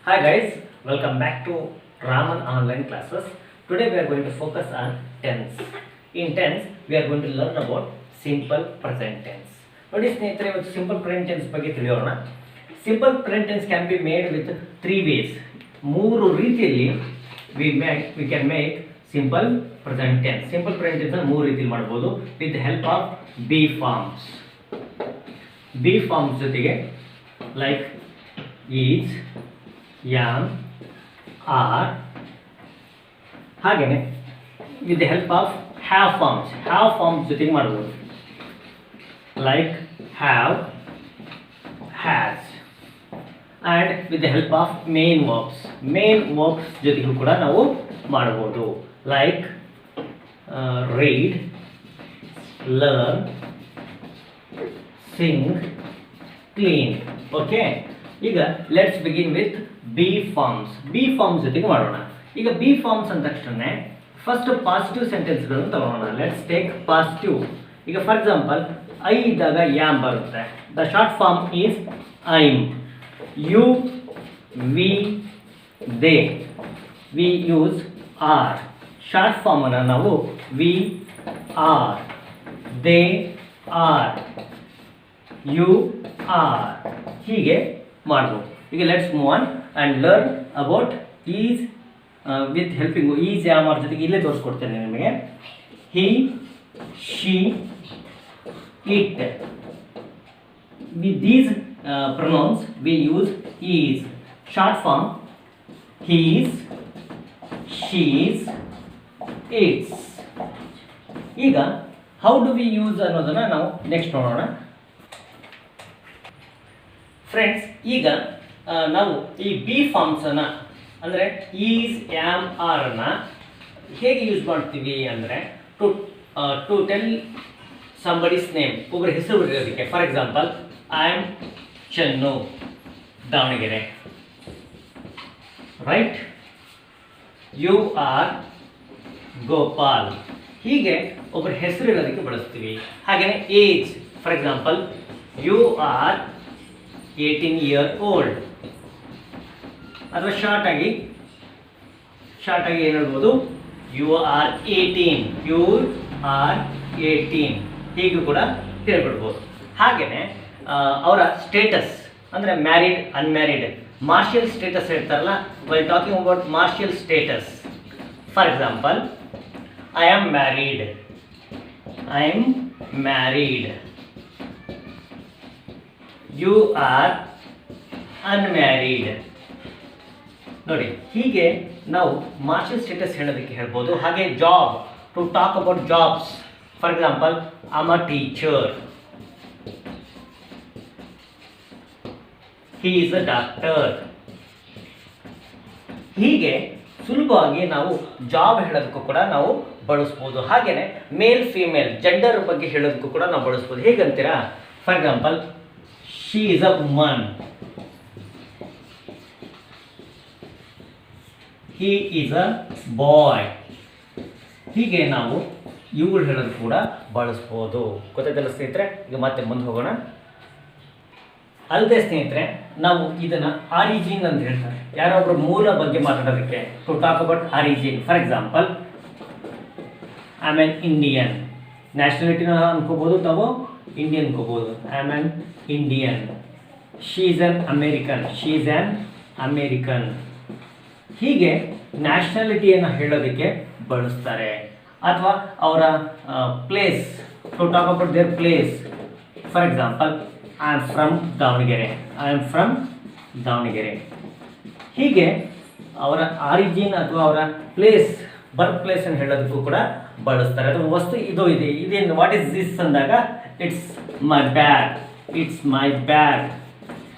Hi guys, welcome back to Raman online classes. Today we are going to focus on tense. In tense, we are going to learn about simple present tense. ನೋಡಿ ಸ್ನೇಹಿತರೆ, ಇವತ್ತು simple present tense ಬಗ್ಗೆ ತಿಳಿಯೋಣ. Simple present tense can be made with 3 ways. ಮೂರು ರೀತಿಯಲ್ಲಿ we can make simple present tense. Simple present tense ಅನ್ನು ಮೂರು ರೀತಿಯಲ್ಲಿ ಮಾಡಬಹುದು with the help of be forms. be forms ಜೊತೆಗೆ like is, am, are, ಹಾಗೇನೆ with the help of have forms ಜೊತೆಗೆ ಮಾಡಬಹುದು like have, has, and with the help of main verbs ಜೊತೆಗೂ ಕೂಡ ನಾವು ಮಾಡಬಹುದು like read, learn, sing, clean. Okay, ಈಗ let's begin with B forms ಜೊತೆಗೆ ಮಾಡೋಣ. ಈಗ ಬಿ ಫಾರ್ಮ್ಸ್ ಅಂದ ತಕ್ಷಣ ಫಸ್ಟ್ ಪಾಸಿಟಿವ್ ಸೆಂಟೆನ್ಸ್ಗಳನ್ನು ತಗೊಳ್ಳೋಣ. Let's take positive. ಈಗ ಫಾರ್ ಎಕ್ಸಾಂಪಲ್ ಐ ಇದ್ದಾಗ ಯಾಮ್ ಬರುತ್ತೆ. The short form is I'm. You, we, they. We use are. Short ಫಾರ್ಮನ್ನು ನಾವು we are, they are, you are ಹೀಗೆ ಮಾಡ್ಬೋದು. ಈಗ let's move on and learn about is with helping is am are ಜೊತೆಗೆ ಇಲ್ಲೇ ತೋರಿಸ್ಕೊಡ್ತೇನೆ ನಿಮಗೆ. He, she, it. With these pronouns we use is. Short form he's, she's, it's. ಈಗ how do we use ಅನ್ನೋದನ್ನು ನಾವು ನೆಕ್ಸ್ಟ್ ನೋಡೋಣ. Friends, ಈಗ ನಾವು ಈ ಬಿ ಫಾರ್ಮ್ಸನ್ನು ಅಂದರೆ ಈಸ್, ಆ್ಯಮ್, ಆರನ್ನು ಹೇಗೆ ಯೂಸ್ ಮಾಡ್ತೀವಿ ಅಂದರೆ ಟು ಟೆಲ್ ಸಂಬಡೀಸ್ ನೇಮ್, ಒಬ್ಬರ ಹೆಸರು ಬರೆಯೋದಕ್ಕೆ. For example I am Channu, Davangere. Right? You are Gopal. ಹೀಗೆ ಒಬ್ಬರ ಹೆಸರು ಇರೋದಕ್ಕೆ ಬಳಸ್ತೀವಿ. ಹಾಗೆಯೇ age. For example you are 18 years old. ಅಥವಾ ಶಾರ್ಟ್ ಆಗಿ ಏನು ಹೇಳ್ಬೋದು, ಯು ಆರ್ 18, ಯು ಆರ್ 18 ಹೀಗೂ ಕೂಡ ಹೇಳ್ಬಿಡ್ಬೋದು. ಹಾಗೆಯೇ ಅವರ ಸ್ಟೇಟಸ್ ಅಂದರೆ ಮ್ಯಾರಿಡ್, ಅನ್ಮ್ಯಾರಿಡ್, ಮಾರ್ಷಿಯಲ್ ಸ್ಟೇಟಸ್ ಹೇಳ್ತಾರಲ್ಲ. While talking about marital status, for example I am married, you are unmarried. ನೋಡಿ, ಹೀಗೆ ನಾವು ಮಾರ್ಷಿಯಲ್ ಸ್ಟೇಟಸ್ ಹೇಳೋದಕ್ಕೆ ಹೇಳ್ಬೋದು. ಹಾಗೆ job, to talk about jobs. For example I am a teacher, he is a doctor. ಹೀಗೆ ಸುಲಭವಾಗಿ ನಾವು ಜಾಬ್ ಹೇಳೋದಕ್ಕೂ ಕೂಡ ನಾವು ಬಳಸ್ಬೋದು. ಹಾಗೆಯೇ ಮೇಲ್, ಫೀಮೇಲ್, ಜೆಂಡರ್ ಬಗ್ಗೆ ಹೇಳೋದಕ್ಕೂ ಕೂಡ ನಾವು ಬಳಸ್ಬೋದು. ಹೇಗಂತೀರಾ? For example she is a woman, he is a boy. ಹೀಗೆ ನಾವು ಇವುಗಳು ಹೇಳೋದು ಕೂಡ ಬಳಸ್ಬೋದು. ಗೊತ್ತಾಯ್ತಲ್ಲ ಸ್ನೇಹಿತರೆ? ಈಗ ಮತ್ತೆ ಮುಂದೆ ಹೋಗೋಣ. ಅಲ್ಲದೆ ಸ್ನೇಹಿತರೆ, ನಾವು ಇದನ್ನು ಆರಿಜಿನ್ ಅಂತ ಹೇಳ್ತಾರೆ. ಯಾರೊಬ್ಬರು ಮೂಲ ಬಗ್ಗೆ ಮಾತಾಡೋದಕ್ಕೆ, to talk about origin. For example I am an Indian. ನ್ಯಾಷನಾಲಿಟಿನ ಅನ್ಕೋಬೋದು, ತಾವು ಇಂಡಿಯನ್ ಅನ್ಕೋಬೋದು. I am an Indian. She is an American. ಹೀಗೆ ನ್ಯಾಷನಾಲಿಟಿಯನ್ನು ಹೇಳೋದಕ್ಕೆ ಬಳಸ್ತಾರೆ. ಅಥವಾ ಅವರ place, to talk about their place. For example I am from Davanagere. ಹೀಗೆ ಅವರ ಆರಿಜಿನ್ ಅಥವಾ ಅವರ ಪ್ಲೇಸ್, ಬರ್ತ್ ಪ್ಲೇಸನ್ನು ಹೇಳೋದಕ್ಕೂ ಕೂಡ ಬಳಸ್ತಾರೆ. ಅಥವಾ ವಸ್ತು ಇದೇನು, ವಾಟ್ ಈಸ್ ದಿಸ್ ಅಂದಾಗ ಇಟ್ಸ್ ಮೈ ಬ್ಯಾಗ್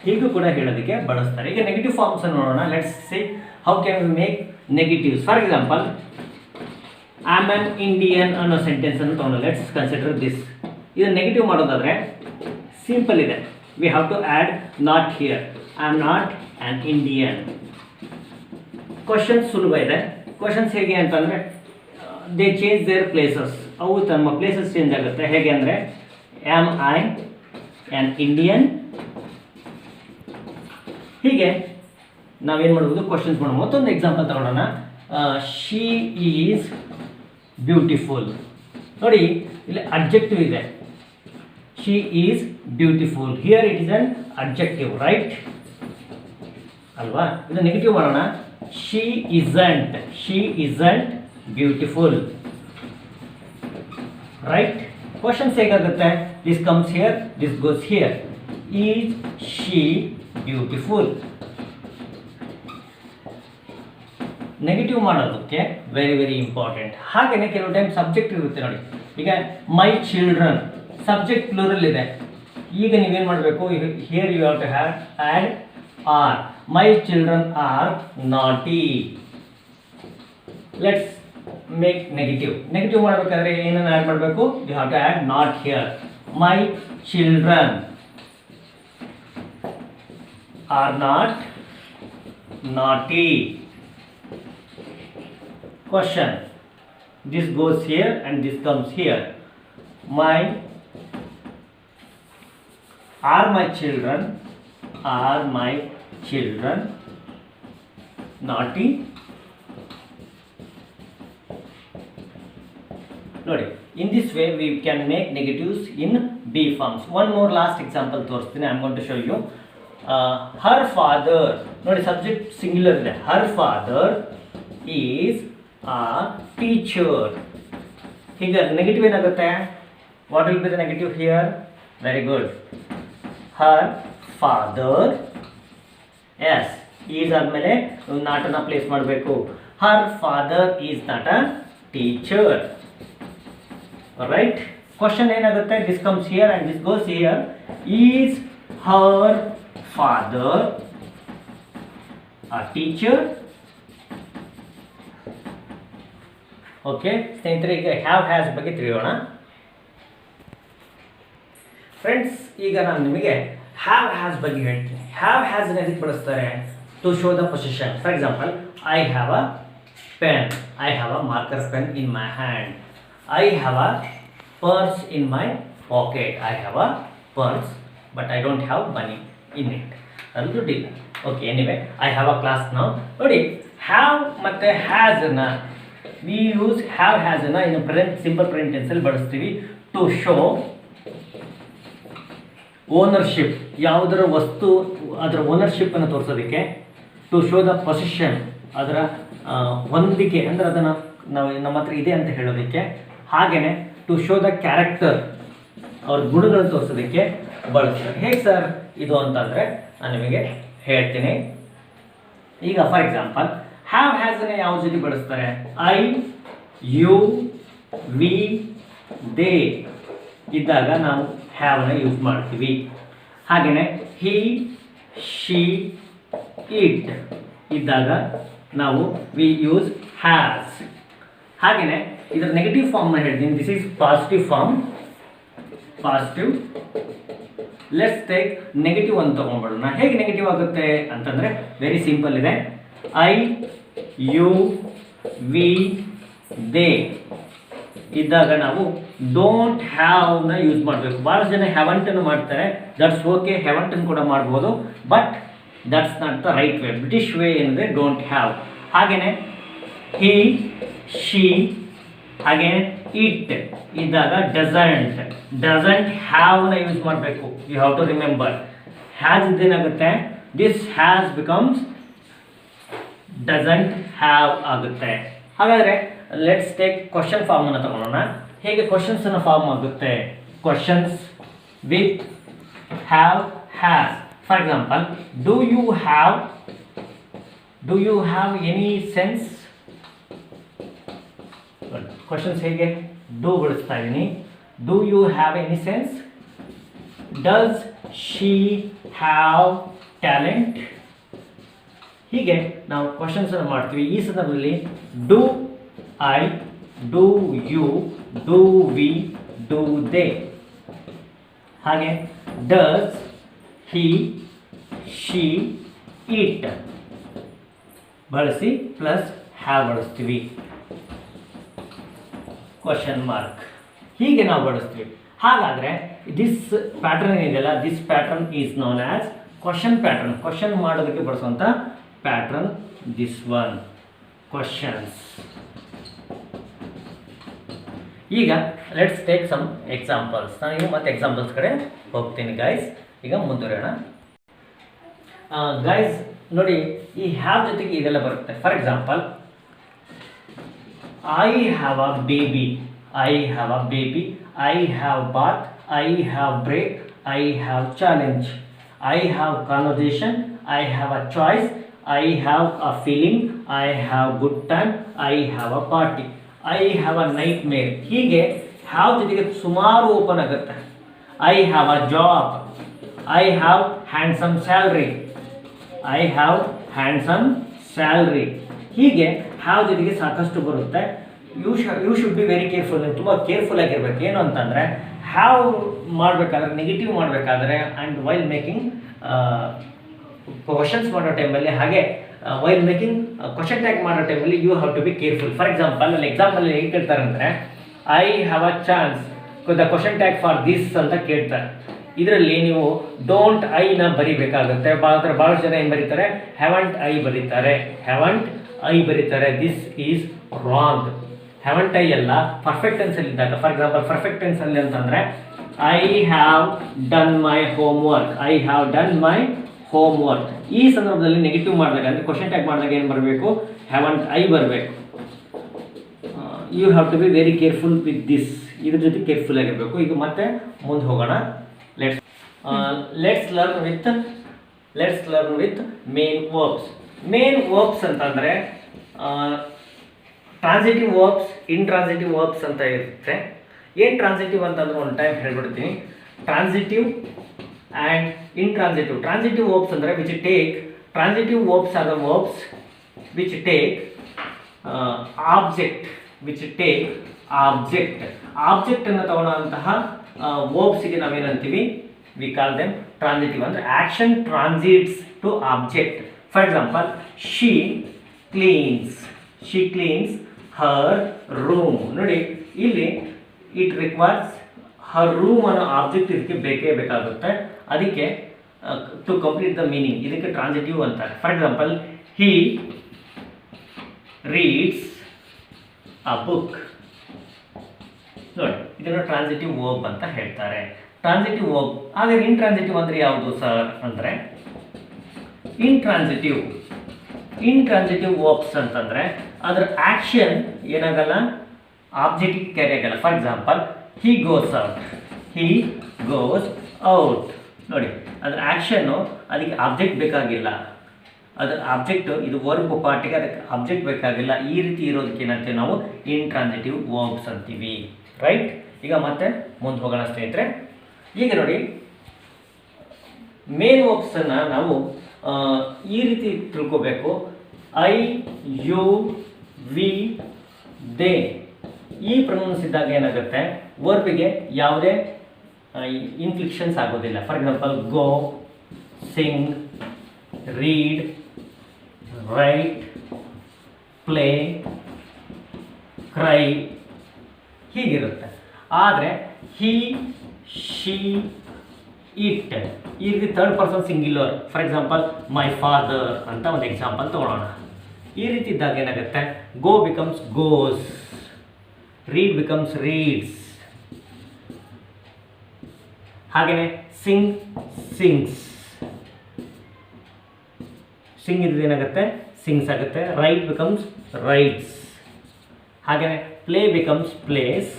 ಹೀಗೂ ಕೂಡ ಹೇಳೋದಕ್ಕೆ ಬಳಸ್ತಾರೆ. ಈಗ ನೆಗೆಟಿವ್ ಫಾರ್ಮ್ಸ್ ಅನ್ನು ನೋಡೋಣ. Let's see how can we make negatives. For example I am an Indian ಅನ್ನೋ ಸೆಂಟೆನ್ಸ್ ಅನ್ನು ತಗೊಂಡು ಲೆಟ್ಸ್ ಕನ್ಸಿಡರ್ ದಿಸ್. ಇದು ನೆಗೆಟಿವ್ ಮಾಡೋದಾದರೆ ಸಿಂಪಲ್ ಇದೆ. We have to add not here. I am not an Indian. Questions ಸುಲಭ ಇದೆ. Questions ಹೇಗೆ ಅಂತಂದರೆ ದೇ ಚೇಂಜ್ ದೇರ್ ಪ್ಲೇಸಸ್. ಅವು ತಮ್ಮ ಪ್ಲೇಸಸ್ ಚೇಂಜ್ ಆಗುತ್ತೆ. ಹೇಗೆ ಅಂದರೆ ಆಮ್ ಐ ಆ್ಯನ್ ಇಂಡಿಯನ್. ಹೀಗೆ ನಾವೇನು ಮಾಡ್ಬೋದು ಕ್ವಶನ್ಸ್ ಮಾಡ್ಬೋದು. ಮತ್ತೊಂದು ಎಕ್ಸಾಂಪಲ್ ತಗೊಳ್ಳೋಣ. She is beautiful. ನೋಡಿ ಇಲ್ಲಿ ಅಡ್ಜೆಕ್ಟಿವ್ ಇದೆ, she is beautiful. Here it is an adjective, right ಅಲ್ವಾ? ಇದು ನೆಗೆಟಿವ್ ಮಾಡೋಣ. She isn't beautiful, right? Questions ಹೇಗಾಗುತ್ತೆ? This comes here, this goes here. Is she beautiful? Negative ಮಾಡೋದಕ್ಕೆ ವೆರಿ ವೆರಿ ಇಂಪಾರ್ಟೆಂಟ್. ಹಾಗೆಯೇ ಕೆಲವು ಟೈಮ್ ಸಬ್ಜೆಕ್ಟ್ ಇರುತ್ತೆ ನೋಡಿ. ಈಗ ಮೈ ಚಿಲ್ಡ್ರನ್ ಸಬ್ಜೆಕ್ಟ್ ಪ್ಲೂರಲ್ ಇದೆ. ಈಗ ನೀವೇನು ಮಾಡಬೇಕು? Here you have to have add are. My children are naughty. Let's make negative ಮಾಡಬೇಕಾದ್ರೆ ಏನನ್ನು ಆ್ಯಡ್ ಮಾಡಬೇಕು? You have to add not here. My children are not naughty. Question. This goes here and this comes here. Are my children naughty? ನೋಡಿ, in this way we can make negatives in B forms. One more last example ತೋರಿಸ್ತೀನಿ. I am going to show you. Her father, ನೋಡಿ subject singular ಇದೆ. her father is a teacher. ಹೀಗೆ negative ಏನಾಗುತ್ತೆ? what will be the negative here? Very good. her father, yes, is ಆದಮೇಲೆ ನಾಟನ್ನ place ಮಾಡಬೇಕು. her father is not a teacher. Alright? Question ಏನಾಗುತ್ತೆ? this comes here and this goes here. is her father a teacher? Okay ಸ್ನೇಹಿತರೆ, ಈಗ have has ಬಗ್ಗೆ ತಿಳಿಯೋಣ. Friends, ಈಗ ನಾನು ನಿಮಗೆ ಹ್ಯಾವ್ ಹ್ಯಾಸ್ ಬಗ್ಗೆ ಹೇಳ್ತೀನಿ. ಹ್ಯಾವ್ ಹ್ಯಾಸ್ ಎದಕ್ಕೆ ಬಳಸ್ತಾರೆ? To show the position. For example, I have a pen, I have a marker pen in my hand. I have a purse in my pocket. I have a purse, but I don't have money in it. ಅದು ದುಡ್ಡಿಲ್ಲ. Okay, anyway I have a class ನಾವು. ನೋಡಿ, have ಮತ್ತು ಹ್ಯಾಸನ್ನ we use have ಹ್ಯಾಸನ್ನ ಇನ್ನು simple present ಟೆನ್ಸಲ್ಲಿ ಬಳಸ್ತೀವಿ to show ownership. ಯಾವುದರ ವಸ್ತು ಅದರ ಓನರ್ಶಿಪ್ಪನ್ನು ತೋರಿಸೋದಕ್ಕೆ. ಟು ಶೋ ದ ಪೊಸಿಷನ್, ಅದರ ಹೊಂದಿಕೆ ಅಂದರೆ ಅದನ್ನು ನಾವು ನಮ್ಮ ಹತ್ರ ಇದೆ ಅಂತ ಹೇಳೋದಕ್ಕೆ. ಹಾಗೆಯೇ ಟು ಶೋ ದ ಕ್ಯಾರೆಕ್ಟರ್, ಅವ್ರ ಗುಣಗಳನ್ನು ತೋರಿಸೋದಕ್ಕೆ ಬಳಸ್ತಾರೆ. ಹೇಗೆ ಸರ್ ಇದು ಅಂತಂದರೆ ನಾನು ನಿಮಗೆ ಹೇಳ್ತೀನಿ. ಈಗ ಫಾರ್ ಎಕ್ಸಾಂಪಲ್, ಹ್ಯಾವ್ ಹ್ಯಾಸನ್ನು ಯಾವ ಜೊತೆ ಬಳಸ್ತಾರೆ? ಐ, ಯು, ವಿ, ದೇ ಇದ್ದಾಗ ನಾವು ಹ್ಯಾವನ್ನ ಯೂಸ್ ಮಾಡ್ತೀವಿ. ಹಾಗೆಯೇ ಹಿ, ಶಿ, ಇಟ್ ಇದ್ದಾಗ ನಾವು ವಿ ಯೂಸ್ ಹ್ಯಾಸ್. ಹಾಗೆಯೇ ಇದರ ನೆಗೆಟಿವ್ ಫಾರ್ಮ್ನ ಹೇಳ್ತೀನಿ. This is positive form. Positive. Let's take negative ಅಂತ ತೊಗೊಂಡ್ಬಿಡೋಣ. ಹೇಗೆ ನೆಗೆಟಿವ್ ಆಗುತ್ತೆ ಅಂತಂದರೆ ವೆರಿ ಸಿಂಪಲ್ ಇದೆ. ಐ, ಯು, ವಿ, ದೇ ಇದ್ದಾಗ ನಾವು ಡೋಂಟ್ ಹ್ಯಾವ್ನ ಯೂಸ್ ಮಾಡಬೇಕು. ಭಾಳ ಜನ ಹ್ಯಾವಂಟನ್ನು ಮಾಡ್ತಾರೆ. ದಟ್ಸ್ ಓಕೆ, ಹ್ಯಾವಂಟನ್ನು ಕೂಡ ಮಾಡ್ಬೋದು, but that's not the right way. British way ಏನಿದೆ ಡೋಂಟ್ ಹ್ಯಾವ್. ಹಾಗೆಯೇ ಹಿ, ಶಿ, ಹಾಗೆ ಇಟ್ ಇದ್ದಾಗ ಡಸಂಟ್ ಹ್ಯಾವ್ನ ಯೂಸ್ ಮಾಡಬೇಕು. You have to remember. Has ಇದೇನಾಗುತ್ತೆ? This has becomes doesn't have ಆಗುತ್ತೆ. ಹಾಗಾದರೆ ಲೆಟ್ಸ್ ಟೇಕ್ ಕ್ವಶನ್ ಫಾರ್ಮನ್ನು ತಗೊಳ್ಳೋಣ. ಹೇಗೆ ಕ್ವಶನ್ಸನ್ನು ಫಾರ್ಮ್ ಆಗುತ್ತೆ? Questions with have has. For example, do you have any sense? Questions ಹೇಗೆ? ಡೂ ಬಳಸ್ತಾ ಇದ್ದೀನಿ. Do you have any sense? Does she have talent? ಹೀಗೆ ನಾವು ಕ್ವಶನ್ಸನ್ನು ಮಾಡ್ತೀವಿ. ಈ ಸಂದರ್ಭದಲ್ಲಿ do I, do you, do we, do they. ಹಾಗೆ ಡಸ್ ಹಿ, ಶಿ, ಇಟ್ ಬಳಸಿ ಪ್ಲಸ್ ಹ್ಯಾವ್ ಬಳಸ್ತೀವಿ. ಕ್ವಶನ್ ಮಾರ್ಕ್ ಹೀಗೆ ನಾವು ಬಳಸ್ತೀವಿ. ಹಾಗಾದರೆ ದಿಸ್ ಪ್ಯಾಟರ್ನ್ ಏನಿದೆಯಲ್ಲ, this pattern is known as question pattern. Question ಮಾಡೋದಕ್ಕೆ ಬಳಸುವಂಥ pattern, this one questions. ಈಗ ಲೆಟ್ಸ್ ಟೇಕ್ ಸಮ್ ಎಕ್ಸಾಂಪಲ್ಸ್. ನಾನು ಮತ್ತೆ ಎಕ್ಸಾಂಪಲ್ಸ್ ಕಡೆ ಹೋಗ್ತೀನಿ ಗೈಸ್. ಈಗ ಮುಂದುವರಿಯೋಣ ಗೈಸ್. ನೋಡಿ, ಈ ಹ್ಯಾವ್ ಜೊತೆಗೆ ಇದೆಲ್ಲ ಬರುತ್ತೆ. For example, I have a baby, I have a baby, I have bath, I have break, I have challenge, I have conversation, I have a choice, I have a feeling, I have good time, I have a party, I have a nightmare. ಹೀಗೆ have ಜೊತೆಗೆ ಸುಮಾರು open ಆಗುತ್ತೆ. I have a job, I have handsome salary, I have handsome salary. ಹೀಗೆ have ಜೊತೆಗೆ ಸಾಕಷ್ಟು ಬರುತ್ತೆ. You should be very careful. ನೀವು ತುಂಬ ಕೇರ್ಫುಲ್ ಆಗಿರ್ಬೇಕು. ಏನು ಅಂತಂದರೆ, ಹ್ಯಾವ್ ಮಾಡಬೇಕಾದ್ರೆ, ನೆಗೆಟಿವ್ ಮಾಡಬೇಕಾದ್ರೆ, ಆ್ಯಂಡ್ ವೈಲ್ ಮೇಕಿಂಗ್ ಕ್ವಶನ್ಸ್ ಮಾಡೋ ಟೈಮಲ್ಲಿ, ಹಾಗೆ ವೈಲ್ ಮೇಕಿಂಗ್ ಕ್ವಶನ್ ಟ್ಯಾಗ್ ಮಾಡೋ ಟೈಮಲ್ಲಿ you have to be careful. For example, ಅಲ್ಲಿ ಎಕ್ಸಾಂಪಲ್ ಹೇಗೆ ಕೇಳ್ತಾರೆ ಅಂದರೆ, I have a chance the question tag for this ಅಂತ ಕೇಳ್ತಾರೆ. ಇದರಲ್ಲಿ ನೀವು ಡೋಂಟ್ ಐನ ಬರಿಬೇಕಾಗುತ್ತೆ. ಭಾಳ ಜನ ಏನು ಬರೀತಾರೆ, ಹ್ಯಾವಂಟ್ ಐ ಬರೀತಾರೆ, ಹ್ಯಾವಂಟ್ ಐ ಬರೀತಾರೆ. This is wrong. Haven't I ಎಲ್ಲ ಪರ್ಫೆಕ್ಟ್ ಟೆನ್ಸಲ್ಲಿ ಇದ್ದಾಗ. ಫಾರ್ ಎಕ್ಸಾಂಪಲ್, ಪರ್ಫೆಕ್ಟ್ ಟೆನ್ಸಲ್ಲಿ ಅಂತಂದರೆ, I have done my homework, I have done my homework. ಈ ಸಂದರ್ಭದಲ್ಲಿ ನೆಗೆಟಿವ್ ಮಾಡಿದಾಗ, ಅಂದರೆ ಕ್ವಶನ್ ಟ್ಯಾಗ್ ಮಾಡಿದಾಗ ಏನು ಬರಬೇಕು, ಹ್ಯಾವಂಟ್ ಐ ಬರಬೇಕು. You have to be very careful with this. ಇದ್ರ ಜೊತೆ ಕೇರ್ಫುಲ್ ಆಗಿರಬೇಕು. ಈಗ ಮತ್ತೆ ಮುಂದೆ ಹೋಗೋಣ. Let's learn with main verbs. Main verbs ಅಂತಂದರೆ ಟ್ರಾನ್ಸಿಟಿವ್ ವರ್ಬ್ಸ್, ಇಂಟ್ರಾನ್ಸಿಟಿವ್ ವರ್ಬ್ಸ್ ಅಂತ ಇರುತ್ತೆ. ಏನು ಟ್ರಾನ್ಸಿಟಿವ್ ಅಂತಂದ್ರೆ ಒಂದು ಟೈಮ್ ಹೇಳ್ಬಿಡ್ತೀನಿ. Transitive and intransitive. Transitive verbs ಅಂದರೆ which take, transitive verbs are the verbs which take object, which take object. ಆಬ್ಜೆಕ್ಟನ್ನು ತಗೊಳ್ಳೋಂತಹ ವರ್ಬ್ಸಿಗೆ ನಾವೇನಂತೀವಿ, ವಿ ಕಾಲ್ ದೆಮ್ ಟ್ರಾನ್ಸಿಟಿವ್. ಅಂದರೆ action transits to object. For example, she cleans her room. ನೋಡಿ, ಇಲ್ಲಿ it requires her room ಅನ್ನೋ object ಇದಕ್ಕೆ ಬೇಕೇ ಬೇಕಾಗುತ್ತೆ. ಅದಕ್ಕೆ ಟು ಕಂಪ್ಲೀಟ್ ದ ಮೀನಿಂಗ್ ಇದಕ್ಕೆ ಟ್ರಾನ್ಸಿಟಿವ್ ಅಂತಾರೆ. For example, he reads a book. ನೋಡಿ, ಇದನ್ನು ಟ್ರಾನ್ಸಿಟಿವ್ ವರ್ಬ್ ಅಂತ ಹೇಳ್ತಾರೆ. Transitive verb. ಹಾಗಾದ್ರೆ ಇಂಟ್ರಾನ್ಸಿಟಿವ್ ಅಂದರೆ ಯಾವುದು ಸರ್ ಅಂದರೆ, ಇಂಟ್ರಾನ್ಸಿಟಿವ್ ವರ್ಬ್ಸ್ ಅಂತಂದರೆ ಅದರ ಆ್ಯಕ್ಷನ್ ಏನಾಗಲ್ಲ, ಆಬ್ಜೆಕ್ಟಿಗೆ ಕ್ಯಾರಿ ಆಗಲ್ಲ. For example, he goes out. ನೋಡಿ, ಅದರ ಆ್ಯಕ್ಷನ್ನು ಅದಕ್ಕೆ ಆಬ್ಜೆಕ್ಟ್ ಬೇಕಾಗಿಲ್ಲ. ಅದರ ಆಬ್ಜೆಕ್ಟು, ಇದು ವರ್ಬ್ ಪಾರ್ಟಿಗೆ ಅದಕ್ಕೆ ಆಬ್ಜೆಕ್ಟ್ ಬೇಕಾಗಿಲ್ಲ. ಈ ರೀತಿ ಇರೋದಕ್ಕೆ ಏನಂತೀವಿ ನಾವು, ಇಂಟ್ರಾನ್ಸಿಟಿವ್ ವರ್ಬ್ಸ್ ಅಂತೀವಿ. ರೈಟ್. ಈಗ ಮತ್ತೆ ಮುಂದೆ ಹೋಗೋಣ ಸ್ನೇಹಿತರೆ. ಈಗ ನೋಡಿ, ಮೇನ್ ವರ್ಬ್ಸನ್ನು ನಾವು ಈ ರೀತಿ ತಿಳ್ಕೋಬೇಕು. ಐ, ಯು, ವಿ, ದೇ ಈ ಪ್ರೊನೌನ್ಸ್ ಇದ್ದಾಗ ಏನಾಗುತ್ತೆ, ವರ್ಬಿಗೆ ಯಾವುದೇ ಇನ್ಫ್ಲಿಕ್ಷನ್ಸ್ ಆಗೋದಿಲ್ಲ. For example, go, sing, read, write, play, cry ಹೀಗಿರುತ್ತೆ. ಆದರೆ ಹಿ, ಶಿ, ಇಟ್ ಈ ರೀತಿ third person singular. For example, my father ಅಂತ ಒಂದು ಎಕ್ಸಾಂಪಲ್ ತೊಗೊಳ್ಳೋಣ. ಈ ರೀತಿ ಇದ್ದಾಗ ಏನಾಗುತ್ತೆ, go becomes goes, read becomes reads. ಹಾಗೆಯೇ ಸಿಂಗ್ಸ್ ಇದ್ರೆ ಏನಾಗುತ್ತೆ, ಸಿಂಗ್ಸ್ ಆಗುತ್ತೆ. Write becomes writes. ಹಾಗೆಯೇ ಪ್ಲೇ ಬಿಕಮ್ಸ್ ಪ್ಲೇಸ್.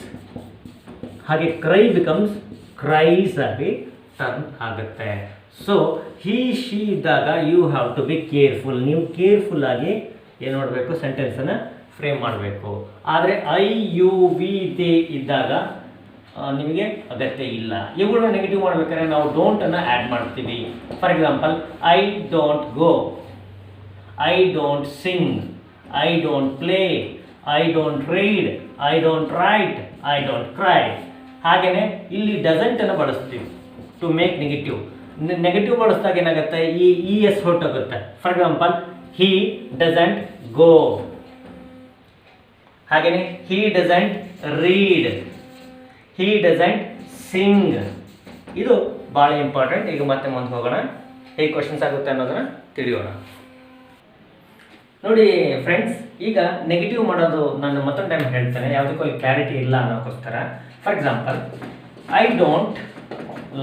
ಹಾಗೆ ಕ್ರೈ ಬಿಕಮ್ಸ್ ಕ್ರೈಸ್ ಆಗಿ ಟರ್ನ್ ಆಗುತ್ತೆ. ಸೊ ಹಿ, ಶಿ ಇದ್ದಾಗ you have to be careful. ನೀವು ಕೇರ್ಫುಲ್ ಆಗಿ ಏನು ಮಾಡಬೇಕು, ಸೆಂಟೆನ್ಸನ್ನು ಫ್ರೇಮ್ ಮಾಡಬೇಕು. ಆದರೆ ಐ, ಯು, ವಿ, ದೇ ಇದ್ದಾಗ ನಿಮಗೆ ಅಗತ್ಯ ಇಲ್ಲ. ಇವುಗಳನ್ನ ನೆಗೆಟಿವ್ ಮಾಡಬೇಕಾದ್ರೆ ನಾವು ಡೋಂಟನ್ನು ಆ್ಯಡ್ ಮಾಡ್ತೀವಿ. For example, I don't go, I don't sing, I don't play, I don't read, I don't write, I don't cry. ಹಾಗೆಯೇ ಇಲ್ಲಿ ಡಸಂಟನ್ನು ಬಳಸ್ತೀವಿ ಟು ಮೇಕ್ ನೆಗೆಟಿವ್ ಬಳಸಿದಾಗ ಏನಾಗುತ್ತೆ, ಇ ಎಸ್ ಹೊರಟೋಗುತ್ತೆ. For example, he doesn't go. ಹಾಗೆಯೇ he doesn't read, he doesn't sing. ಇದು ಭಾಳ ಇಂಪಾರ್ಟೆಂಟ್. ಈಗ ಮತ್ತೆ ಮುಂದೆ ಹೋಗೋಣ, ಹೇಗೆ ಕ್ವಶನ್ಸ್ ಆಗುತ್ತೆ ಅನ್ನೋದನ್ನ ತಿಳಿಯೋಣ. ನೋಡಿ ಫ್ರೆಂಡ್ಸ್, ಈಗ ನೆಗೆಟಿವ್ ಮಾಡೋದು ನಾನು ಮತ್ತೊಂದು ಟೈಮ್ ಹೇಳ್ತೇನೆ, ಯಾವುದಕ್ಕೂ ಕ್ಲಾರಿಟಿ ಇಲ್ಲ ಅನ್ನೋಕ್ಕೋಸ್ಕರ. For example, I don't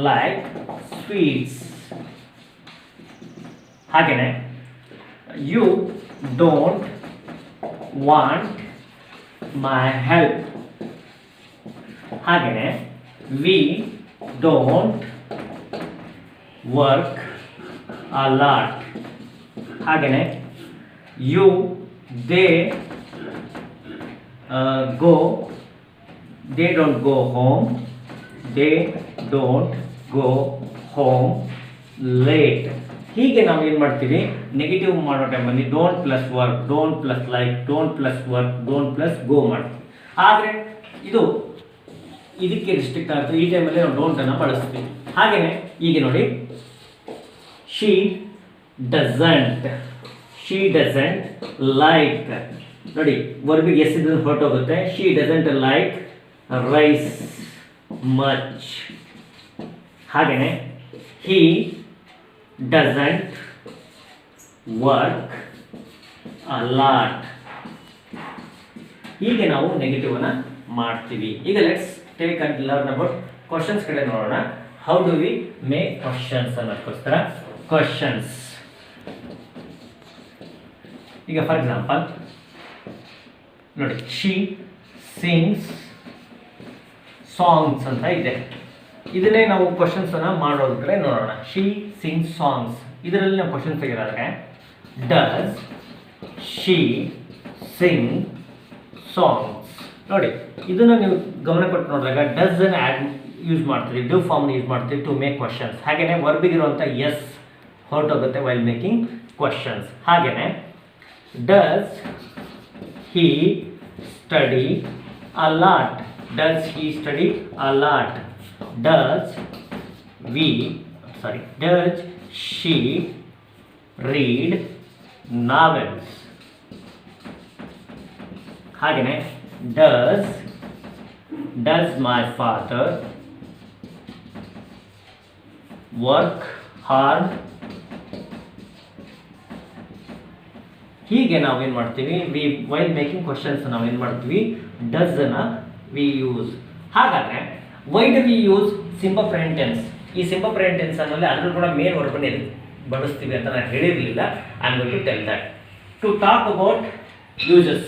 like sweets. ಹಾಗೆಯೇ you don't want my help. ಹಾಗೆಯೇ we don't work a lot. ಹಾಗೆಯೇ you they don't go home, they don't go home late. ಹೀಗೆ ನಾವು ಏನು ಮಾಡ್ತೀವಿ, ನೆಗೆಟಿವ್ ಮಾಡೋ ಟೈಮಲ್ಲಿ don't plus work, don't plus like, don't plus work, don't plus go ಮಾಡ್ತೀವಿ. ಆದರೆ ಇದು ಇದಕ್ಕೆ ರಿಸ್ಟ್ರಿಕ್ಟ್ ಆಗ್ತದೆ. ಈ ಟೈಮಲ್ಲಿ ನಾವು ಡೋಂಟನ್ನು ಬಳಸ್ತೀವಿ. ಹಾಗೆಯೇ ಈಗ ನೋಡಿ, ಶಿ ಡಸಂಟ್ ಲೈಕ್. ನೋಡಿ ವರ್ಬಿಗೆ ಎಸ್ ಇದ್ರೆ ಹೊರಟೋಗುತ್ತೆ. She doesn't like rice much. ಹಾಗೆಯೇ he doesn't work a lot. ಹೀಗೆ ನಾವು ನೆಗೆಟಿವ್ನ ಮಾಡ್ತೀವಿ. ಈಗ let's take and learn about questions ಕಡೆ ನೋಡೋಣ. How do we make questions ಅನ್ನೋದಕ್ಕೋಸ್ಕರ ಕ್ವಶನ್ಸ್. ಈಗ ಫಾರ್ ಎಕ್ಸಾಂಪಲ್ ನೋಡಿ, ಶಿ ಸಿಂಗ್ಸ್ ಸಾಂಗ್ಸ್ ಅಂತ ಇದೆ. ಇದನ್ನೇ ನಾವು ಕ್ವಶನ್ಸ್ ಅನ್ನ ಮಾಡೋದ್ರ ಕಡೆ ನೋಡೋಣ. ಶಿ ಸಿಂಗ್ಸ್ ಸಾಂಗ್ಸ್, ಇದರಲ್ಲಿ ನಾವು ಕ್ವಶನ್ ತೆಗೆದಾದ್ರೆ ಡಸ್ ಶಿ ಸಿಂಗ್ ಸಾಂಗ್ಸ್. ನೋಡಿ ಇದನ್ನು ನೀವು ಗಮನ ಕೊಟ್ಟು ನೋಡಿದಾಗ ಡಸ್ ಅನ್ನು ಆ್ಯಡ್ ಯೂಸ್ ಮಾಡ್ತೀವಿ, ಡು ಫಾರ್ಮ್ ಯೂಸ್ ಮಾಡ್ತೀವಿ ಟು ಮೇಕ್ ಕ್ವಶನ್ಸ್. ಹಾಗೆಯೇ ವರ್ಬಿಗಿರುವಂಥ ಎಸ್ ಹೊರಟೋಗುತ್ತೆ ವೈಲ್ ಮೇಕಿಂಗ್ ಕ್ವಶನ್ಸ್. ಹಾಗೆಯೇ does he study a lot? Does he study a lot? Does she read novels? ಹಾಗೆಯೇ does my father work hard? ಹೀಗೆ ನಾವೇನು ಮಾಡ್ತೀವಿ, ವೈಲ್ ಮೇಕಿಂಗ್ ಕ್ವಶನ್ಸ್ ನಾವೇನು ಮಾಡ್ತೀವಿ, ಡಸ್ ಅನ್ನ ವಿ ಯೂಸ್. ಹಾಗಾದರೆ why do we use simple present tense? ಈ simple present tense ಅನ್ನೋಲ್ಲಿ ಅದ್ರೂ ಕೂಡ ಮೇನ್ ವರ್ಬನ್ನು ಬಳಸ್ತೀವಿ ಅಂತ ನಾನು ಹೇಳಿರಲಿಲ್ಲ. I am going to tell that. To talk about uses,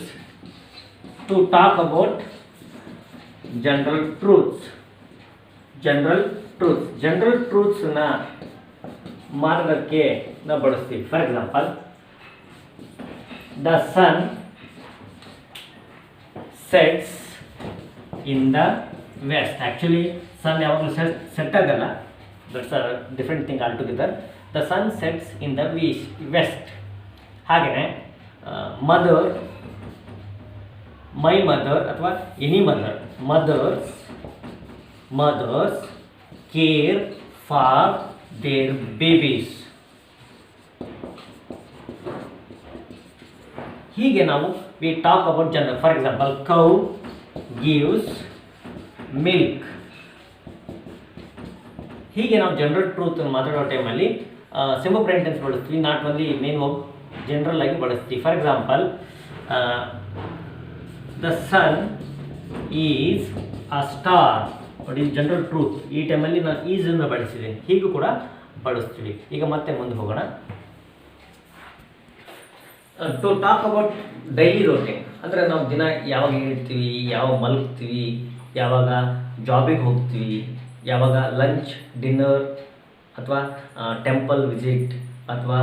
to talk about general ಟ್ರೂತ್ಸ್ನ ಮಾರ್ಗಕ್ಕೆ ನಾವು ಬಳಸ್ತೀವಿ. ಫಾರ್ ಎಕ್ಸಾಂಪಲ್, the sun sets in the west. Actually sun ಯಾವಾಗಲೂ ಸೆಟ್ ಆಗಲ್ಲ, that's a different thing altogether. The sun sets in the west. ಹಾಗೆಯೇ mother, my mother ಅಥವಾ any mothers care for their babies. ಹೀಗೆ ನಾವು we talk about general. For example, cow gives milk. ಹೀಗೆ ನಾವು general truth ಮಾತಾಡೋ ಟೈಮಲ್ಲಿ simple present tense ಬಳಸ್ತೀವಿ, not only main verb, general ಆಗಿ ಬಳಸ್ತೀವಿ. For example, the sun is a star. ನೋಡಿ ಜನರಲ್ ಟ್ರೂತ್, ಈ ಟೈಮಲ್ಲಿ ನಾನು ಈಸನ್ನು ಬಳಸಿದ್ದೀನಿ, ಹೀಗೂ ಕೂಡ ಬಳಸ್ತೀವಿ. ಈಗ ಮತ್ತೆ ಮುಂದೆ ಹೋಗೋಣ. To talk about daily routine ಅಂದರೆ ನಾವು ದಿನ ಯಾವಾಗ ಹೇಳ್ತೀವಿ, ಯಾವಾಗ ಮಲಗ್ತೀವಿ, ಯಾವಾಗ ಜಾಬಿಗೆ ಹೋಗ್ತೀವಿ, ಯಾವಾಗ ಲಂಚ್, ಡಿನ್ನರ್ ಅಥವಾ ಟೆಂಪಲ್ ವಿಸಿಟ್ ಅಥವಾ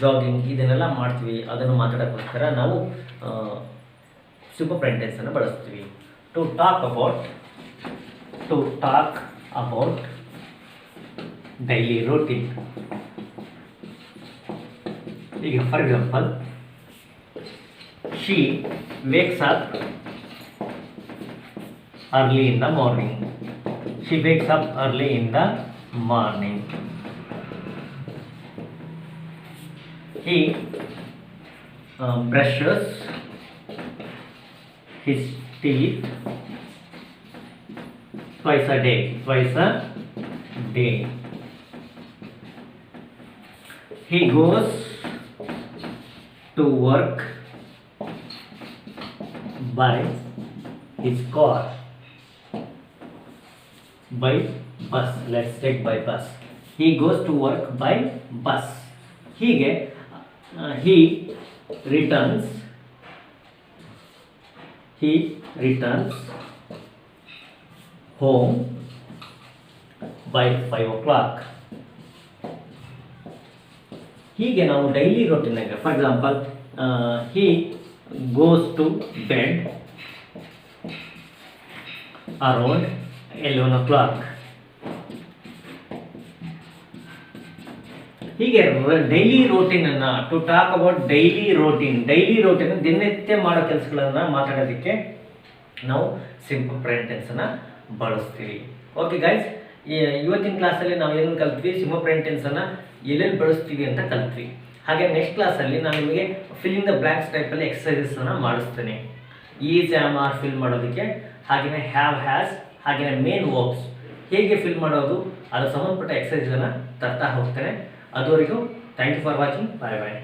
ಜಾಗಿಂಗ್ ಇದನ್ನೆಲ್ಲ ಮಾಡ್ತೀವಿ. ಅದನ್ನು ಮಾತಾಡೋಕ್ಕೋಸ್ಕರ ನಾವು ಸಿಂಪಲ್ ಪ್ರೆಸೆಂಟ್ ಟೆನ್ಸನ್ನು ಬಳಸ್ತೀವಿ. To talk about daily routine. ಈಗ for example, she wakes up early in the morning. He brushes his teeth twice a day. He goes to work by his car, by bus. Let's take by bus. He goes to work by bus. ಹೀಗೆ he returns home by 5 o'clock. ಹೀಗೆ ನಾವು daily ರೋಟೀನಾಗ for example he goes to bed around 11 o'clock. ಹೀಗೆ daily ರೋಟೀನನ್ನು to talk about daily routine ದಿನನಿತ್ಯ ಮಾಡೋ ಕೆಲಸಗಳನ್ನು ಮಾತಾಡೋದಕ್ಕೆ ನಾವು ಸಿಂಪಲ್ ಪ್ರೆಸೆಂಟ್ ಟೆನ್ಸನ್ನು ಬಳಸ್ತೀವಿ. ಓಕೆ ಗೈಸ್, ಇವತ್ತಿನ ಕ್ಲಾಸಲ್ಲಿ ನಾವು ಏನು ಕಲ್ತ್ವಿ, ಸಿಂಪಲ್ ಪ್ರೆಸೆಂಟ್ ಟೆನ್ಸನ್ನು ಎಲ್ಲೆಲ್ಲಿ ಬಳಸ್ತೀವಿ ಅಂತ ಕಲ್ತ್ವಿ. ಹಾಗೆ ನೆಕ್ಸ್ಟ್ ಕ್ಲಾಸಲ್ಲಿ ನಾನು ನಿಮಗೆ ಫಿಲ್ಲಿಂಗ್ ದ ಬ್ಲ್ಯಾಂಕ್ಸ್ ಟೈಪಲ್ಲಿ ಎಕ್ಸಸೈಸಸನ್ನು ಮಾಡಿಸ್ತೇನೆ. ಈಸ್ ಆಮ್ ಆರ್ ಫಿಲ್ ಮಾಡೋದಕ್ಕೆ, ಹಾಗೆಯೇ ಹ್ಯಾವ್ ಹ್ಯಾಸ್, ಹಾಗೆಯೇ ಮೇನ್ ವರ್ಬ್ಸ್ ಹೇಗೆ ಫಿಲ್ ಮಾಡೋದು ಅದರ ಸಂಬಂಧಪಟ್ಟ ಎಕ್ಸಸೈಸನ್ನು ತರ್ತಾ ಹೋಗ್ತೇನೆ. ಅದುವರೆಗೂ thank you for watching. Bye bye.